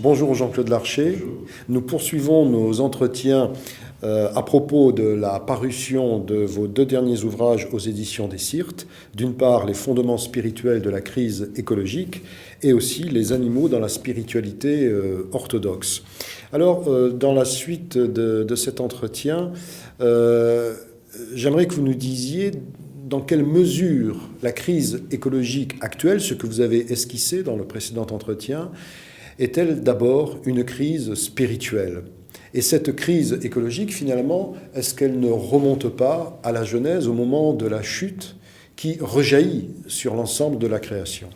Bonjour Jean-Claude Larcher. Bonjour. Nous poursuivons nos entretiens à propos de la parution de vos deux derniers ouvrages aux éditions des Syrtes. D'une part, les fondements spirituels de la crise écologique et aussi les animaux dans la spiritualité orthodoxe. Alors, dans la suite de cet entretien, j'aimerais que vous nous disiez dans quelle mesure la crise écologique actuelle, ce que vous avez esquissé dans le précédent entretien, est-elle d'abord une crise spirituelle? Et cette crise écologique, finalement, est-ce qu'elle ne remonte pas à la Genèse, au moment de la chute qui rejaillit sur l'ensemble de la création?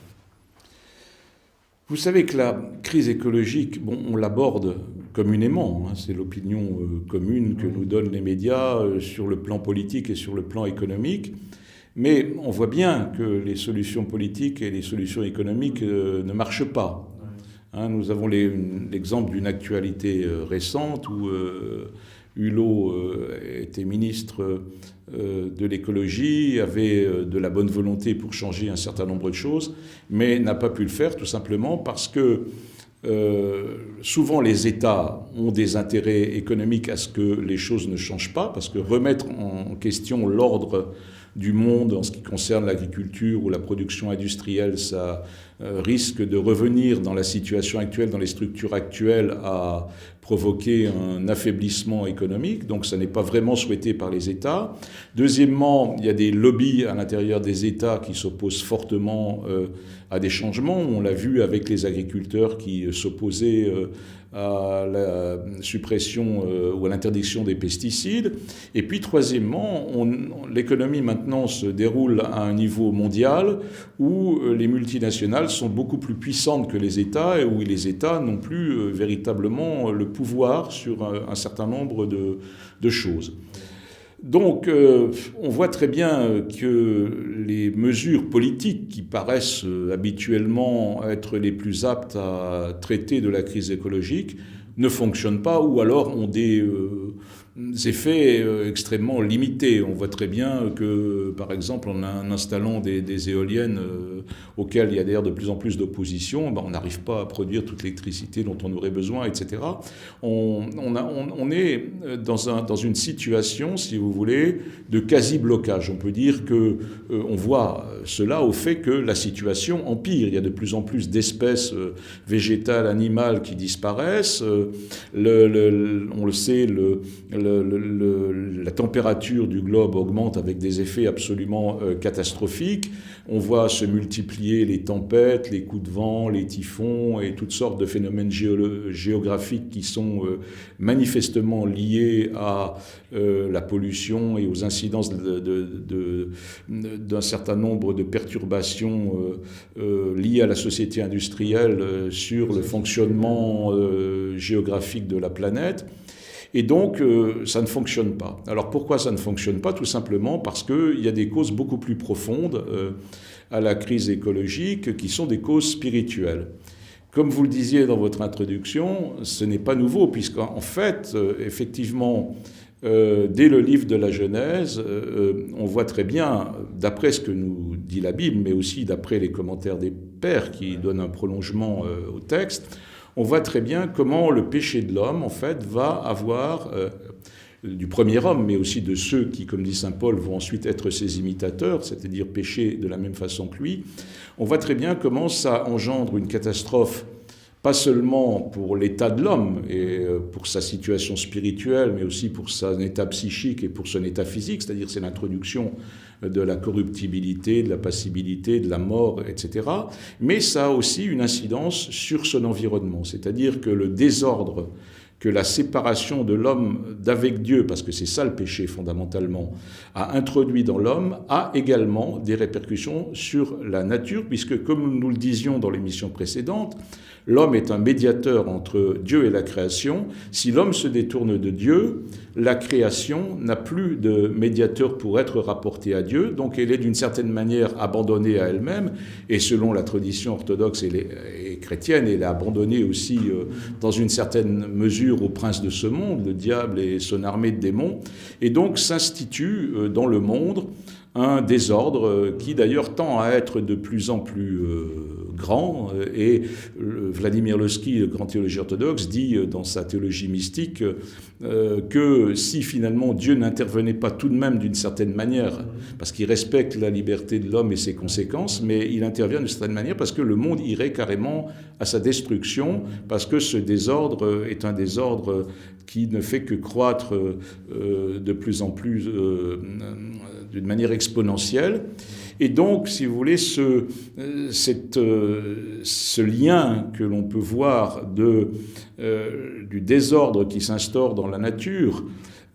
Vous savez que la crise écologique, on l'aborde communément, c'est l'opinion commune que nous donnent les médias sur le plan politique et sur le plan économique, mais on voit bien que les solutions politiques et les solutions économiques ne marchent pas. Nous avons l'exemple d'une actualité récente où Hulot était ministre de l'écologie, avait de la bonne volonté pour changer un certain nombre de choses, mais n'a pas pu le faire tout simplement parce que souvent les États ont des intérêts économiques à ce que les choses ne changent pas, parce que remettre en question l'ordre du monde en ce qui concerne l'agriculture ou la production industrielle, ça risque de revenir dans la situation actuelle, dans les structures actuelles, à provoquer un affaiblissement économique. Donc ça n'est pas vraiment souhaité par les États. Deuxièmement, il y a des lobbies à l'intérieur des États qui s'opposent fortement à des changements. On l'a vu avec les agriculteurs qui s'opposaient à la suppression ou à l'interdiction des pesticides. Et puis troisièmement, l'économie maintenant se déroule à un niveau mondial où les multinationales sont beaucoup plus puissantes que les États et où les États n'ont plus véritablement le pouvoir sur un certain nombre de choses. Donc, on voit très bien que les mesures politiques qui paraissent habituellement être les plus aptes à traiter de la crise écologique ne fonctionnent pas ou alors ont des effets extrêmement limités. On voit très bien que, par exemple, en installant des éoliennes auxquelles il y a d'ailleurs de plus en plus d'opposition, on n'arrive pas à produire toute l'électricité dont on aurait besoin, etc. On est dans une situation, si vous voulez, de quasi-blocage. On peut dire que on voit cela au fait que la situation empire. Il y a de plus en plus d'espèces végétales, animales qui disparaissent. On le sait, la température du globe augmente avec des effets absolument catastrophiques. On voit se multiplier les tempêtes, les coups de vent, les typhons et toutes sortes de phénomènes géographiques qui sont manifestement liés à la pollution et aux incidences d'un certain nombre de perturbations liées à la société industrielle sur le fonctionnement géographique de la planète. Et donc, ça ne fonctionne pas. Alors, pourquoi ça ne fonctionne pas? Tout simplement parce qu'il y a des causes beaucoup plus profondes à la crise écologique qui sont des causes spirituelles. Comme vous le disiez dans votre introduction, ce n'est pas nouveau, puisqu'en fait, effectivement, dès le livre de la Genèse, on voit très bien, d'après ce que nous dit la Bible, mais aussi d'après les commentaires des pères qui donnent un prolongement au texte, on voit très bien comment le péché de l'homme, en fait, va avoir, du premier homme, mais aussi de ceux qui, comme dit saint Paul, vont ensuite être ses imitateurs, c'est-à-dire pécher de la même façon que lui, on voit très bien comment ça engendre une catastrophe, pas seulement pour l'état de l'homme et pour sa situation spirituelle, mais aussi pour son état psychique et pour son état physique, c'est-à-dire c'est l'introduction de la corruptibilité, de la passibilité, de la mort, etc. Mais ça a aussi une incidence sur son environnement, c'est-à-dire que le désordre, que la séparation de l'homme d'avec Dieu, parce que c'est ça le péché fondamentalement, a introduit dans l'homme, a également des répercussions sur la nature, puisque comme nous le disions dans l'émission précédente, l'homme est un médiateur entre Dieu et la création. Si l'homme se détourne de Dieu, la création n'a plus de médiateur pour être rapportée à Dieu, donc elle est d'une certaine manière abandonnée à elle-même, et selon la tradition orthodoxe et chrétienne, elle est abandonnée aussi dans une certaine mesure au prince de ce monde, le diable et son armée de démons, et donc s'institue dans le monde un désordre qui d'ailleurs tend à être de plus en plus grand. Et Vladimir Lossky, le grand théologien orthodoxe, dit dans sa théologie mystique que si finalement Dieu n'intervenait pas tout de même d'une certaine manière, parce qu'il respecte la liberté de l'homme et ses conséquences, mais il intervient d'une certaine manière parce que le monde irait carrément à sa destruction, parce que ce désordre est un désordre qui ne fait que croître de plus en plus d'une manière exponentielle. Et donc, si vous voulez, ce lien que l'on peut voir du désordre qui s'instaure dans la nature,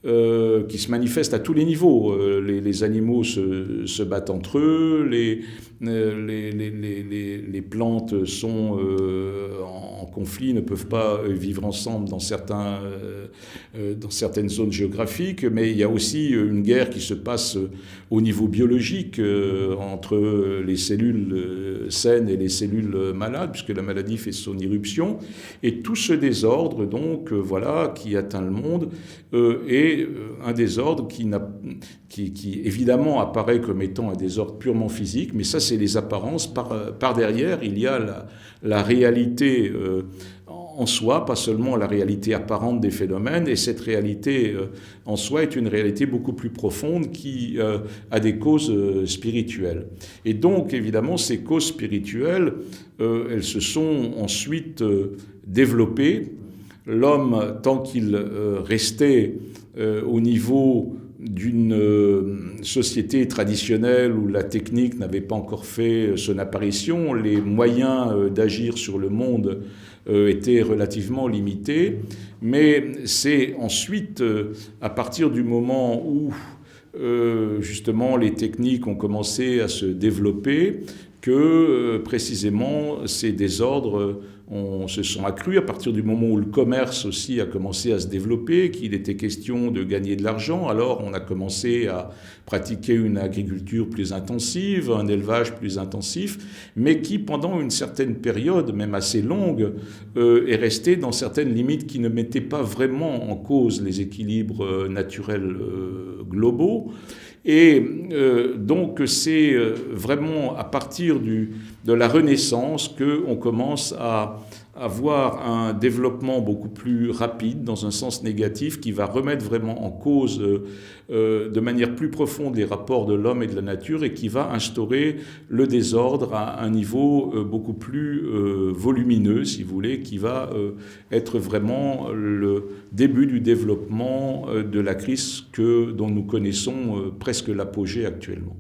qui se manifeste à tous les niveaux. Les animaux se battent entre eux, les plantes sont en conflit, ne peuvent pas vivre ensemble dans certaines zones géographiques, mais il y a aussi une guerre qui se passe au niveau biologique entre les cellules saines et les cellules malades, puisque la maladie fait son irruption. Et tout ce désordre, donc, voilà, qui atteint le monde, est un désordre qui évidemment apparaît comme étant un désordre purement physique, mais ça c'est les apparences. Par derrière, il y a la réalité en soi, pas seulement la réalité apparente des phénomènes, et cette réalité en soi est une réalité beaucoup plus profonde qui a des causes spirituelles. Et donc évidemment ces causes spirituelles, elles se sont ensuite développées. L'homme, tant qu'il restait au niveau d'une société traditionnelle où la technique n'avait pas encore fait son apparition, les moyens d'agir sur le monde étaient relativement limités. Mais c'est ensuite, à partir du moment où justement les techniques ont commencé à se développer, que précisément ces désordres se sont accrus à partir du moment où le commerce aussi a commencé à se développer, qu'il était question de gagner de l'argent. Alors on a commencé à pratiquer une agriculture plus intensive, un élevage plus intensif, mais qui pendant une certaine période, même assez longue, est resté dans certaines limites qui ne mettaient pas vraiment en cause les équilibres naturels globaux. Et donc c'est vraiment à partir de la Renaissance qu'on commence à avoir un développement beaucoup plus rapide, dans un sens négatif, qui va remettre vraiment en cause de manière plus profonde les rapports de l'homme et de la nature, et qui va instaurer le désordre à un niveau beaucoup plus volumineux, si vous voulez, qui va être vraiment le début du développement de la crise dont nous connaissons presque l'apogée actuellement.